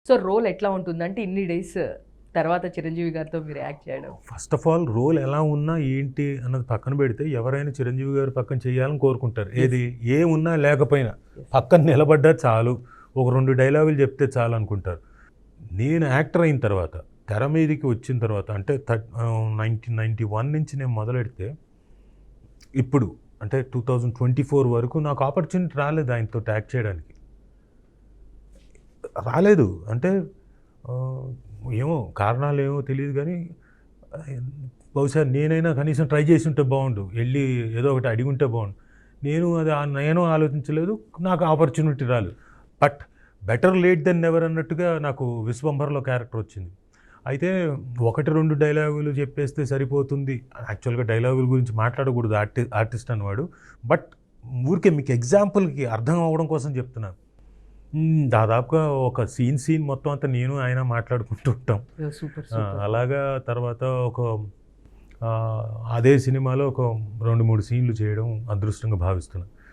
So role ఎట్లా ఉంటుందంటే ఇన్ని డేస్ తర్వాత చిరంజీవి గారితో మీరు యాక్ట్ చేయడం? ఫస్ట్ ఆఫ్ ఆల్ రోల్ ఎలా ఉన్నా ఏంటి అన్నది పక్కన పెడితే ఎవరైనా చిరంజీవి గారు పక్కన చేయాలని కోరుకుంటారు. ఏది ఏమున్నా లేకపోయినా పక్కన నిలబడ్డా చాలు, ఒక 2 డైలాగులు చెప్తే చాలు అనుకుంటారు. నేను యాక్టర్ అయిన తర్వాత తెర మీదకి వచ్చిన తర్వాత అంటే 1991 నుంచి నేను మొదలెడితే ఇప్పుడు అంటే 2024 వరకు నాకు ఆపర్చునిటీ రాలేదు ఆయనతో యాక్ట్ చేయడానికి. రాలేదు అంటే ఏమో కారణాలు ఏమో తెలియదు కానీ బహుశా నేనైనా కనీసం ట్రై చేసి ఉంటే బాగుండు, వెళ్ళి ఏదో ఒకటి అడిగి ఉంటే బాగుండు. నేను ఆలోచించలేదు, నాకు ఆపర్చునిటీ రాలేదు. But better late than never అన్నట్టుగా నాకు విశ్వంభర్లో క్యారెక్టర్ వచ్చింది. అయితే 1-2 డైలాగులు చెప్పేస్తే సరిపోతుంది. యాక్చువల్గా డైలాగుల గురించి మాట్లాడకూడదు ఆర్టిస్ట్ అన్నవాడు. బట్ ఊరికే మీకు ఎగ్జాంపుల్కి అర్థం అవ్వడం కోసం చెప్తున్నాను. దాదాపుగా ఒక సీన్ మొత్తం అంతా నేను ఆయన మాట్లాడుకుంటూ ఉంటాం. సూపర్. అలాగా తర్వాత అదే సినిమాలో ఒక 2-3 సీన్లు చేయడం అదృష్టంగా భావిస్తున్నాను.